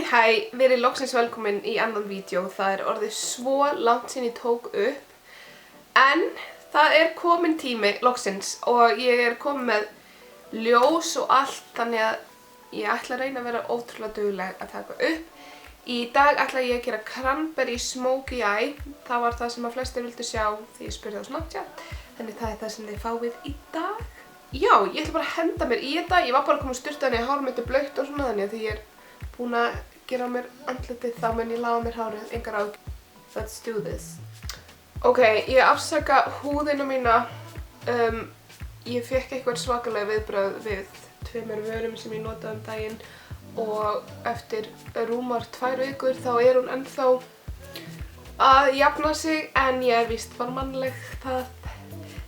Hæ, verið loksins velkomin í annan vídeo. Það orðið svo langt síðan ég tók upp. En það komin tími loksins og ég komin með ljós og allt, þannig að ég ætla að reyna að vera ótrúlega dugleg að taka upp. Í dag ætla ég að gera cranberry smokey eye. Það var það sem að flestir vildu sjá því ég spurði á Snapchat. Þannig það það sem þið fáið í dag. Já, ég ætla bara að henda mér í þetta. Ég var bara komin að sturta henni hár mitt blautt og svona, þannig að því ég búin að gera mér andlitið þá mun ég laga mér hárið, engar áhyggjur. Let's do this. Ok, ég afsaka húðina mína. Ég fékk eitthvað svakalega viðbrögð við tveimur vörum sem ég notaði daginn og eftir rúmar 2 vikur þá hún ennþá að jafna sig, en ég víst bara mannleg.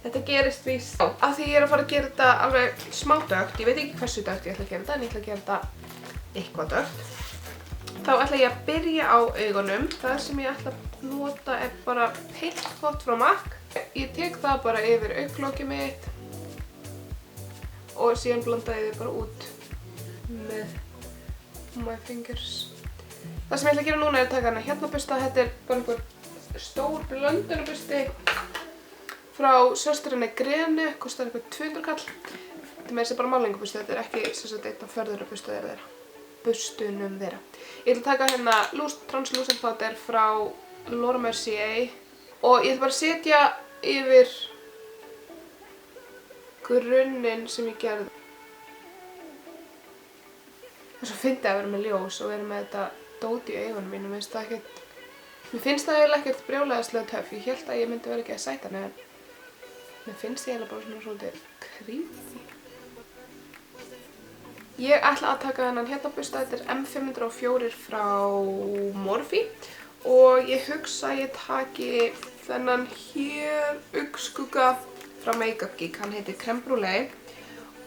Þetta gerist víst. Af því ég að fara að gera þetta alveg smá dögt. Ég veit ekki hversu dögt ég ætla að gera þetta, en ég ætla að gera þetta eitthvað dögt. Þá ætla ég að byrja á augunum. Það sem ég ætla að nota bara heilt gott frá MAC. Ég tek það bara yfir augnlokið mitt og síðan blanda ég þið bara út með my fingers. Það sem ég ætla að gera núna að taka hana hérna bursta. Þetta bara einhver stór blöndunarbursti frá sösturinni Grene, kostar eitthvað 200 kall. Þetta með þessi bara málingabursti, þetta ekki einn af fördurarbustunum þeirra. Ég ætla að taka hérna Translucent Powder frá Laura Mercier og ég ætla bara að setja yfir grunninn sem ég gerði. Það svo fyndið að vera með ljós og vera með þetta dót í augunum mínum. Mér finnst það eiginlega ekkert brjálæðislega töff. Ég hélt að ég myndi vera ekki að sæta hana, en mér finnst það eiginlega bara svona svolítið creepy. Ég ætla að taka þennan hérna bursta. Þetta M504 frá Morphe og ég hugsa að ég taki þennan hér augnskugga frá Makeup Geek. Hann heitir Crème Brûlée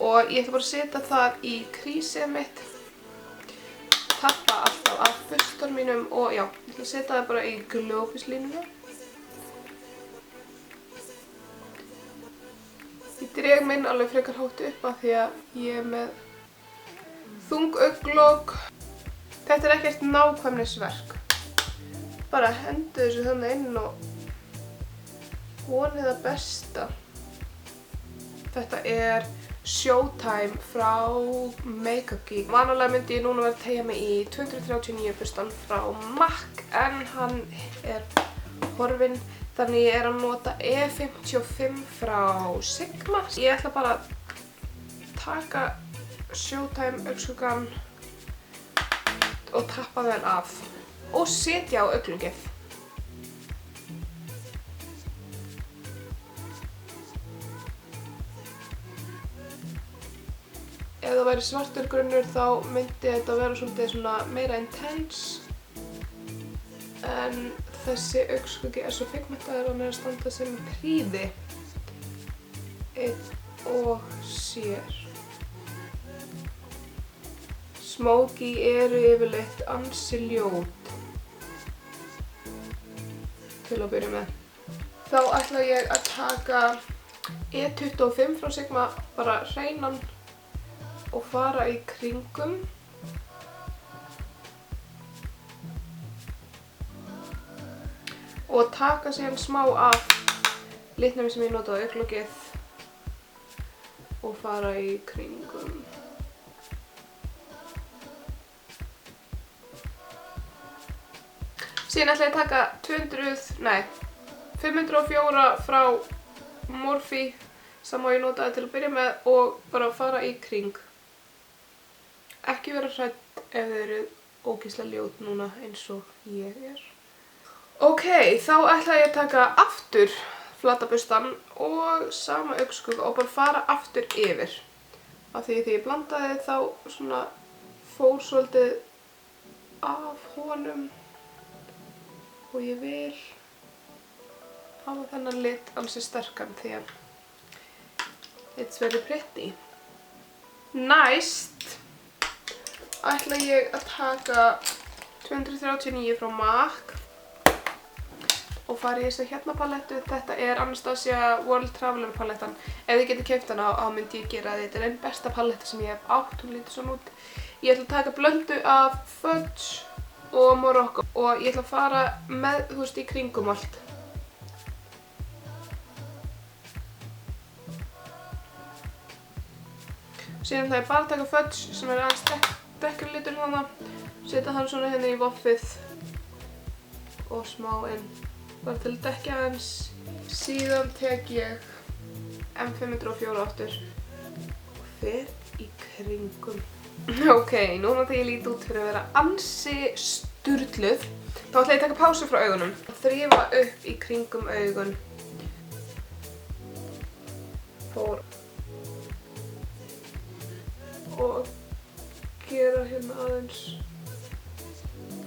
og ég ætla bara að setja það í krísið mitt. Tappa alltaf af burstunum mínum og já, ég ætla að setja það bara í glófislínuna. Ég dreg minn alveg frekar hátt upp af því að ég með þung augnlok. Þetta ekkert nákvæmnisverk. Bara hendu þessu þannig inn og vonið það besta. Þetta Showtime frá Makeup Geek. Vanalega myndi ég núna vera að teygja mig í 239 burstan frá MAC, en hann horfinn. Þannig ég að nota E55 frá Sigma. Ég ætla bara að taka Showtime augnskuggann og tappa þenn af og setja á augnlokið. Ef það væri svartur grunnur þá myndi þetta vera svolítið svona meira intense, en þessi augnskuggi svo pigmentaður og hann að standa sem prýði einn og sér. Smokey yfirleitt ansi ljót til að byrja með. Þá ætla ég að taka E25 frá Sigma, bara hreinan, og fara í kringum. Og taka síðan smá af litnum sem ég notaði á augnlokið og fara í kringum. Síðan ætla ég að taka 504 frá Morphe, sama ég notaði til að byrja með, og bara fara í kring. Ekki vera hrædd ef þið eru ógeðslega ljót núna eins og ég Ok, þá ætla ég að taka aftur flata burstan og sama augnskugga og bara fara aftur yfir. Af því þegar ég blandaði þá svona fór svolítið af honum og ég vil hafa þennan lit ansi sterkan því að it's very pretty. Næst ætla ég að taka 239 frá MAC og fara í þessu hérna palettu. Þetta Anastasia World Traveler palettan. Ef þið getið keypt hana þá myndi ég gera þetta. Þetta einn besta paletta sem ég hef átt. Hún lítur svona út. Ég ætla að taka blöndu af fudge og Morocco og ég ætla að fara með, þú veist, í kringum allt. Síðan ætla ég bara að taka fudge sem aðeins dekkri litur þarna, setja hann svona hérna í voffið og smá inn, bara til að dekja aðeins. Síðan tek ég M504 aftur og fer í kringum. Ok, núna þegar ég lít út fyrir að vera ansi sturluð, þá ætla ég að taka pásu frá augunum og þrífa upp í kringum augun. Fór og gera hérna aðeins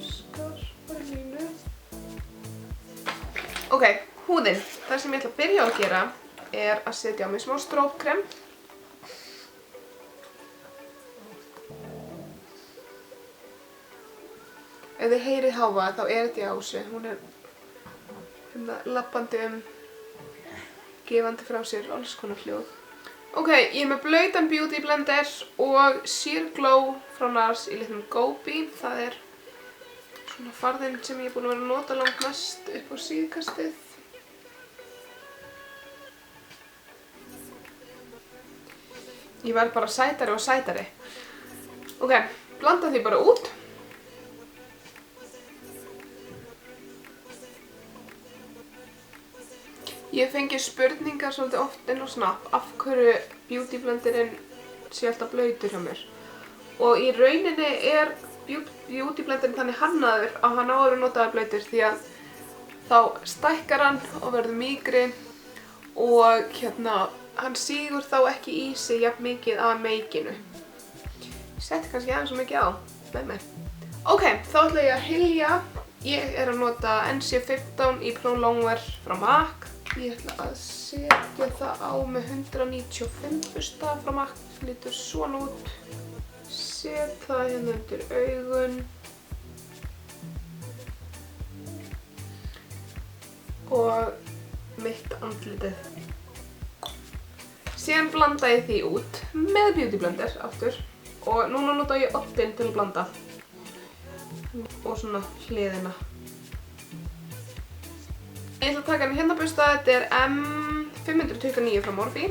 skarpa línu. Ok, húðin. Það sem ég ætla að byrja að gera er að setja á mig smá strókkrem. Ef þið heyrið háfa þá er þetta í Ásu. Hún er hérna labbandi gefandi frá sér alls konar hljóð. Ok, ég er með blautan beauty blender og Sheer Glow frá NARS í litlum Gobi. Það er svona farðinn sem ég er búin að vera að nota langt mest upp á síðkastið. Ég verð bara sætari og sætari. Ok, blanda því bara út. Ég fengi spurningar svolítið oft inn á Snap af hverju beauty blenderinn sé alltaf blautur hjá mér. Og í rauninni er beauty blenderinn þannig hannaður að hann á að vera notaður blautur því að þá stækkar hann og verður mýkri og hérna hann sígur þá ekki í sig jafn mikið af meikinu. Ég setti kannski aðeins svo mikið á með mér. Ok, þá ætla ég að hylja. Ég er að nota NC15 í Pro Longwear frá MAC. Ég ætla að setja það á með 195 busta frá MAC. Það lítur svona út. Set það hérna undir augun. Og mitt andlitið. Síðan blanda ég því út með beauty blender aftur. Og núna nota ég oddinn til að blanda. Og svona hliðina. Ég ætla að taka henni hérna busta, þetta er M529 frá Morphe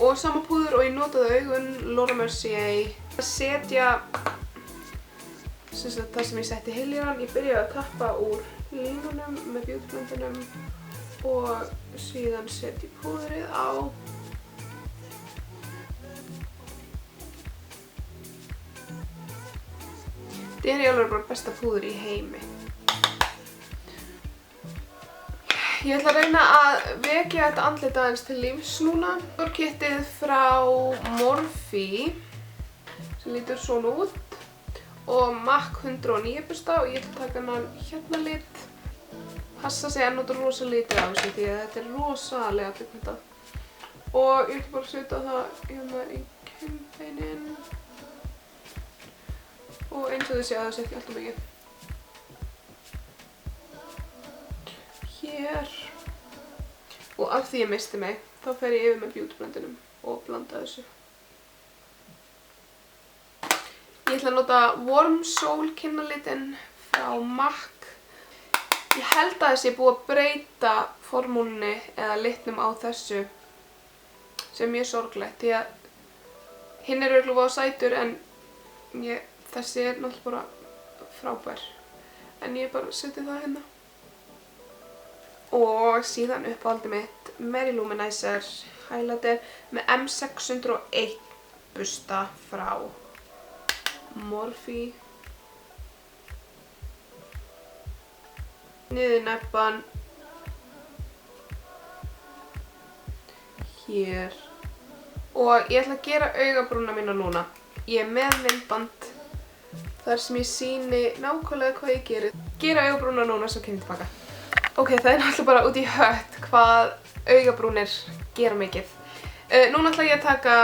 og sama púður og ég notaði augun Laura Mercier. Að setja það sem ég setti hyljaran, ég byrjaði að tappa úr línunum með beauty blendinum og síðan setja púðrið á. Þetta er í alveg bara besta púður í heimi. Ég ætla að reyna að vekja þetta andlit aðeins til lífs núna. Kittið frá Morphe sem lítur svona út og MAC 109 busta og ég ætla að taka hennan hérna lit. Passa sig að nota rosa litið af þessu því að þetta er rosalega pigmentað. Og ég ætla bara að setja það hérna í kinnbeinin. Og eins og þið séu að það setja alltaf mikið. Hér. Og af því ég misti mig, þá fer ég yfir með beauty blendinum og blanda þessu. Ég ætla að nota Warm Soul kinnalitinn frá MAC. Ég held að þessi er búið að breyta formúlunni eða litnum á þessu sem er mjög sorglegt því að hinn er örugglega voða sætur en þessi er náttúrulega bara frábær. En ég bara seti það hérna. Og síðan uppáhaldið mitt Mary Luminizer highlighter með M601 busta frá Morphe. Niður nebban. Hér. Og ég ætla að gera augabrúna mína núna. Ég er með myndband þar sem ég sýni nákvæmlega hvað ég gerir. Gera augabrúna núna svo kemur ég tilbaka. Ok, það er náttúrulega bara út í hött hvað augabrúnir gera mikið. Núna ætla ég að taka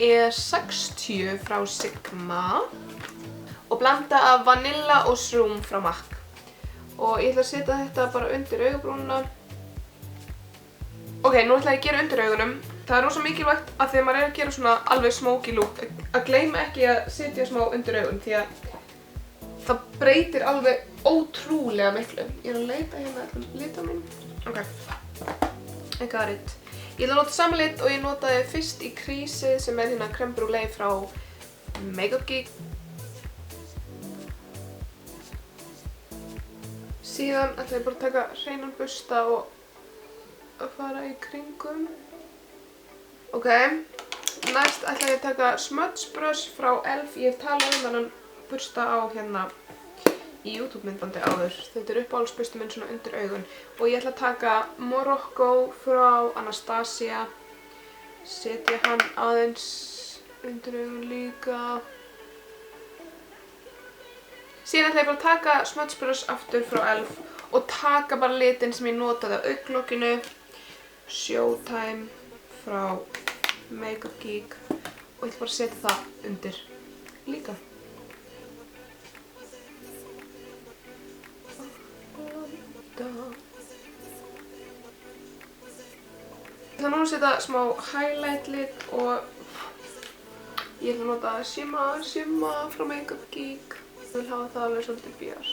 E60 frá Sigma og blanda af Vanilla og Shroom frá MAC. Og ég ætla að setja þetta bara undir augabrúnina. Ok, nú ætla ég að gera undir augunum Það er rosa mikilvægt að þegar maður að gera svona alveg smoky look að gleyma ekki að setja smá undir augun því að það breytir alveg ótrúlega miklu. Ég að leita hérna allir lita mín. Ok, I got it. Ég ætla að nota sama lit og ég notaði fyrst í Creaseið sem hérna Crème Brûlée frá Makeup Geek. Síðan ætla ég bara að taka hreinan bursta og að fara í kringum. Ok, næst ætla ég að taka Smudge Brush frá e.l.f. Ég hef talað þennan bursta á hérna í YouTube myndbandi áður. Þetta uppáhaldsbursti minn svona undir augun. Og ég ætla að taka Morocco frá Anastasia. Setja hann aðeins undir augun líka. Síðan ætla ég bara að taka Smudge Brush aftur frá e.l.f. og taka bara litinn sem ég notaði á augnlokkinu. Showtime frá Makeup Geek og ég ætla bara að setja það undir líka. Ég ætla núna að setja smá highlight lit og ég ætla að nota Shimma frá Makeup Geek. Ég vil hafa það alveg svolítið bjart.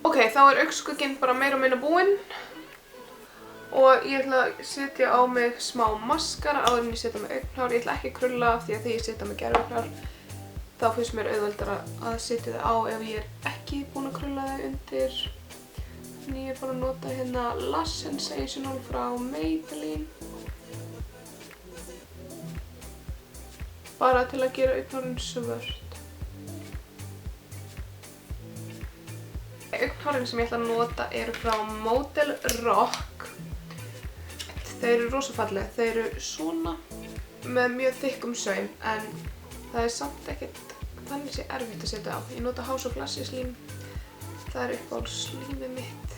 Ok, þá er augnskugginn bara meira og minna búinn. Og ég ætla að setja á mig smá maskara áður en ég setja með augnhár. Ég ætla ekki að krulla því að þegar ég setja með gervihnár þá finnst mér auðveldara að setja þau á ef ég er ekki búin að krulla þau undir. Þannig ég er bara að nota hérna Lash Sensational frá Maybelline. Bara til að gera augnhárin svört. Augnhárin sem ég ætla að nota eru frá Model Rock. Þau eru rosa falleg. Þau eru svona með mjög þykkum saum en það er samt ekkert þannig sé erfitt að setja á. Ég nota House of Lashes slím. Það er uppáhaldsslímið mitt.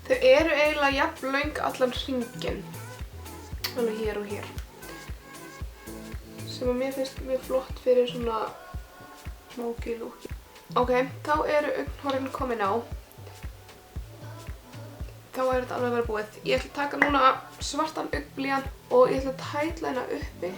Þau eru eiginlega jafn löng allan hringinn, alveg hér og hér, sem að mér finnst mjög flott fyrir svona smoky looki. Ok, þá eru augnhárin komin á. Þá er þetta alveg að vera búið. Ég ætla að taka núna svartan augnblýant og ég ætla að tætla hérna uppi.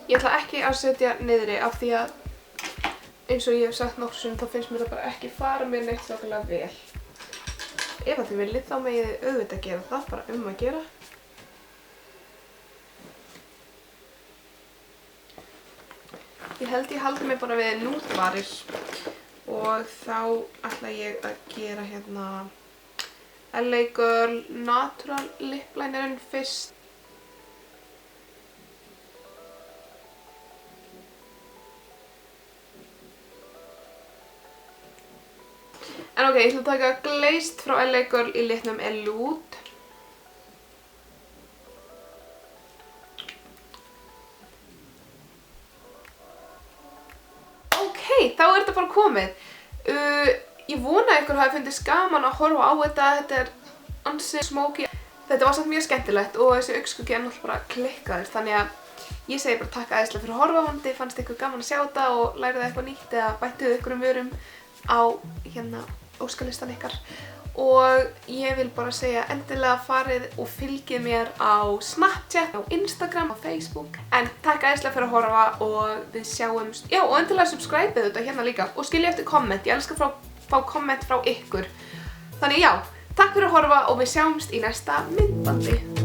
Ég ætla ekki að setja niðri af því að eins og ég hef sagt nokkur sinnum þá finnst mér það bara ekki fara mér neitt þokkalega vel. Ef að þið viljið þá megið þið auðvitað gera það, bara að gera. Ég held ég haldi mig bara við núdvarir og þá ætla ég að gera hérna LA Girl Natural Lip Linerinn fyrst. En ok, ég ætla að taka Glazed frá LA Girl í litnum Elude. Ok, þá er þetta bara komið. Ég vona að ykkur hafi fundist gaman að horfa á þetta. Þetta er ansi smoky. Þetta var samt mjög skemmtilegt og þessi augskuggi er náttúrulega bara klikkaður. Þannig að ég segi bara takk æðislega fyrir að horfa á hann. Fannst ykkur gaman að sjá þetta og læriði eitthvað nýtt eða bættuðu ykkur vörum á hérna óskalistan ykkar. Og ég vil bara segja endilega farið og fylgið mér á Snapchat, á Instagram, á Facebook. En takk æðislega fyrir að horfa og við sjáumst. Já, og endilega subscribeið þetta hérna líka og skiljið eftir komment. Ég elska að fá komment frá ykkur. Þannig já, takk fyrir að horfa og við sjáumst í næsta myndbandi.